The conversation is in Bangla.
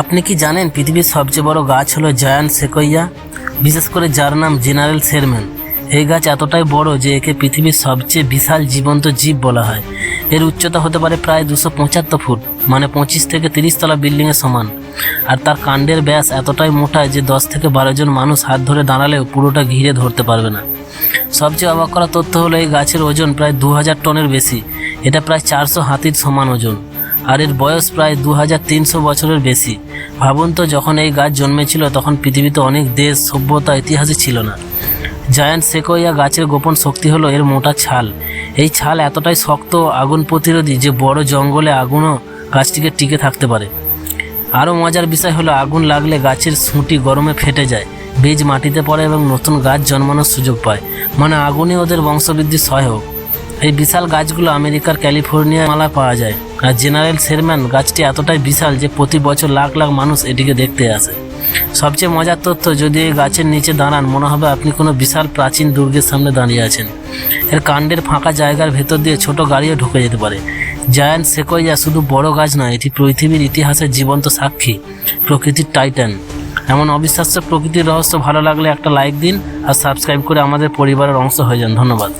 আপনি কি জানেন পৃথিবীর সবচেয়ে বড় গাছ হলো জায়ান্ট সেকোইয়া, বিশেষ করে যার নাম জেনারেল শেরম্যান। এই গাছ এতটাই বড় যে একে পৃথিবীর সবচেয়ে বিশাল জীবন্ত জীব বলা হয়। এর উচ্চতা হতে পারে প্রায় 275 ফুট, মানে 25 থেকে 30 তলা বিল্ডিংয়ের সমান। আর তার কাণ্ডের ব্যাস এতটাই মোটা যে 10 থেকে 12 জন মানুষ হাত ধরে দাঁড়ালেও পুরোটা ঘিরে ধরতে পারবে না। সবচেয়ে অবাক করা তথ্য হলো এই গাছের ওজন প্রায় 2000 টনের বেশি। এটা প্রায় 400 হাতির সমান ওজন। আর এর বয়স প্রায় 2300 বছরের বেশি। ভাবুন তো, যখন এই গাছ জন্মেছিল তখন পৃথিবীতে অনেক দেশ, সভ্যতা, ইতিহাসই ছিল না। জায়ান্ট সেকোইয়া গাছের গোপন শক্তি হলো এর মোটা ছাল। এই ছাল এতটাই শক্ত ও আগুন প্রতিরোধী যে বড় জঙ্গলে আগুনও গাছটিকে টিকে থাকতে পারে। আরও মজার বিষয় হলো আগুন লাগলে গাছের শুঁটি গরমে ফেটে যায়, বীজ মাটিতে পড়ে এবং নতুন গাছ জন্মানোর সুযোগ পায়। মানে আগুনই ওদের বংশবৃদ্ধির সহায়ক। এই বিশাল গাছগুলো আমেরিকার ক্যালিফোর্নিয়া মালা পাওয়া যায়। আর জেনারেল শেরম্যান গাছটি এতটাই বিশাল যে প্রতি বছর লাখ লাখ মানুষ এটিকে দেখতে আসে। সবচেয়ে মজার তথ্য, যদি এই গাছের নিচে দাঁড়ান মনে হবে আপনি কোনো বিশাল প্রাচীন দুর্গের সামনে দাঁড়িয়ে আছেন। এর কাণ্ডের ফাঁকা জায়গার ভেতর দিয়ে ছোট গাড়িও ঢুকে যেতে পারে। জায়ান্ট সেকোইয়া শুধু বড় গাছ নয়, এটি পৃথিবীর ইতিহাসের জীবন্ত সাক্ষী, প্রকৃতির টাইটান। এমন অবিশ্বাস্য প্রকৃতির রহস্য ভালো লাগলে একটা লাইক দিন আর সাবস্ক্রাইব করে আমাদের পরিবারের অংশ হয়ে যান। ধন্যবাদ।